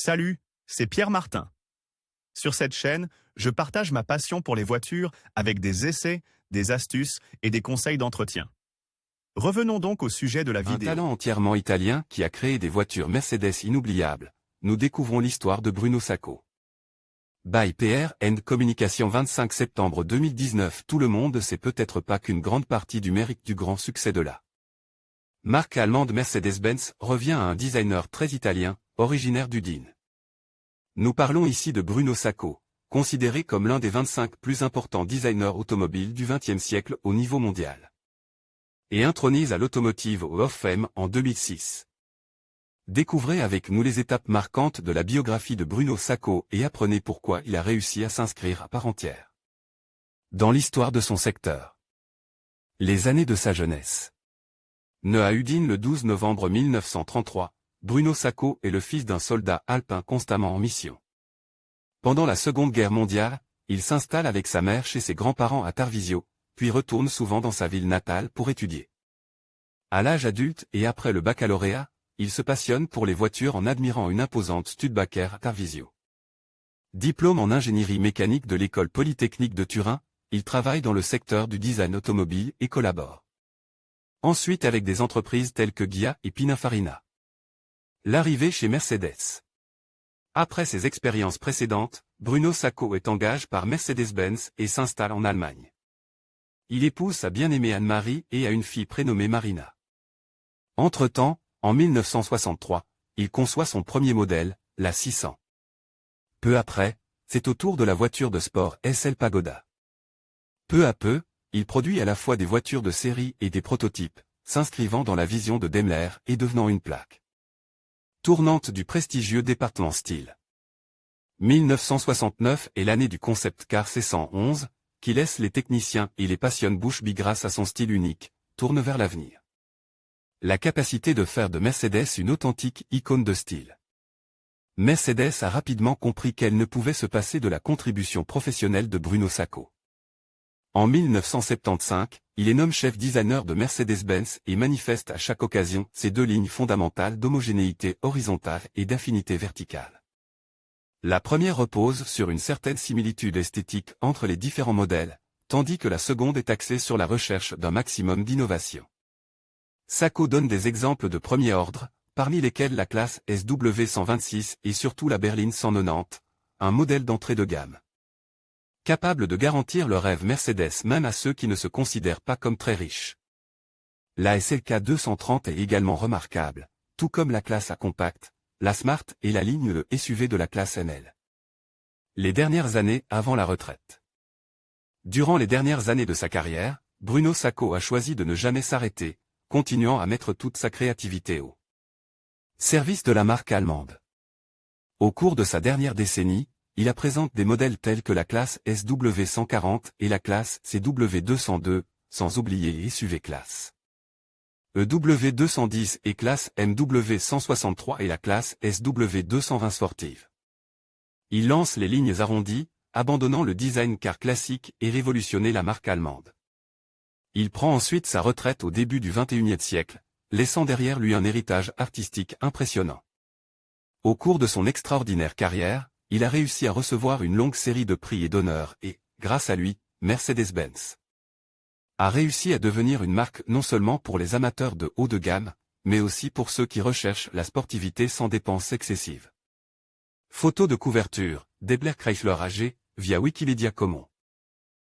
Salut, c'est Pierre Martin. Sur cette chaîne, je partage ma passion pour les voitures avec des essais, des astuces et des conseils d'entretien. Revenons donc au sujet de la vidéo. Un talent entièrement italien qui a créé des voitures Mercedes inoubliables. Nous découvrons l'histoire de Bruno Sacco. By PR and Communication 25 septembre 2019. Tout le monde sait peut-être pas qu'une grande partie du mérite du grand succès de la marque allemande Mercedes-Benz revient à un designer très italien, originaire d'Udine. Nous parlons ici de Bruno Sacco, considéré comme l'un des 25 plus importants designers automobiles du XXe siècle au niveau mondial. Et intronise à l'Automotive Hall of Fame en 2006. Découvrez avec nous les étapes marquantes de la biographie de Bruno Sacco et apprenez pourquoi il a réussi à s'inscrire à part entière dans l'histoire de son secteur. Les années de sa jeunesse. Né à Udine le 12 novembre 1933, Bruno Sacco est le fils d'un soldat alpin constamment en mission. Pendant la Seconde Guerre mondiale, il s'installe avec sa mère chez ses grands-parents à Tarvisio, puis retourne souvent dans sa ville natale pour étudier. À l'âge adulte et après le baccalauréat, il se passionne pour les voitures en admirant une imposante Studebaker à Tarvisio. Diplôme en ingénierie mécanique de l'école polytechnique de Turin, il travaille dans le secteur du design automobile et collabore ensuite avec des entreprises telles que Ghia et Pininfarina. L'arrivée chez Mercedes. Après ses expériences précédentes, Bruno Sacco est engagé par Mercedes-Benz et s'installe en Allemagne. Il épouse sa bien-aimée Anne-Marie et a une fille prénommée Marina. Entre-temps, en 1963, il conçoit son premier modèle, la 600. Peu après, c'est au tour de la voiture de sport SL Pagoda. Peu à peu, il produit à la fois des voitures de série et des prototypes, s'inscrivant dans la vision de Daimler et devenant une plaque tournante du prestigieux département style. 1969 est l'année du concept car C111, qui laisse les techniciens et les passionnes bouche bée grâce à son style unique, tourne vers l'avenir. La capacité de faire de Mercedes une authentique icône de style. Mercedes a rapidement compris qu'elle ne pouvait se passer de la contribution professionnelle de Bruno Sacco. En 1975, il est nommé chef designer de Mercedes-Benz et manifeste à chaque occasion ses deux lignes fondamentales d'homogénéité horizontale et d'affinité verticale. La première repose sur une certaine similitude esthétique entre les différents modèles, tandis que la seconde est axée sur la recherche d'un maximum d'innovation. Sacco donne des exemples de premier ordre, parmi lesquels la classe SW126 et surtout la berline 190, un modèle d'entrée de gamme. Capable de garantir le rêve Mercedes même à ceux qui ne se considèrent pas comme très riches. La SLK 230 est également remarquable, tout comme la classe A Compact, la Smart et la ligne le SUV de la classe ML. Les dernières années avant la retraite. Durant les dernières années de sa carrière, Bruno Sacco a choisi de ne jamais s'arrêter, continuant à mettre toute sa créativité au service de la marque allemande. Au cours de sa dernière décennie, il présente des modèles tels que la classe SW140 et la classe CW202, sans oublier les SUV classe EW210 et classe MW163 et la classe SW220 sportive. Il lance les lignes arrondies, abandonnant le design car classique et révolutionner la marque allemande. Il prend ensuite sa retraite au début du XXIe siècle, laissant derrière lui un héritage artistique impressionnant. Au cours de son extraordinaire carrière, il a réussi à recevoir une longue série de prix et d'honneurs et, grâce à lui, Mercedes-Benz a réussi à devenir une marque non seulement pour les amateurs de haut de gamme, mais aussi pour ceux qui recherchent la sportivité sans dépenses excessives. Photo de couverture, Daimler Chrysler AG, via Wikimedia Commons.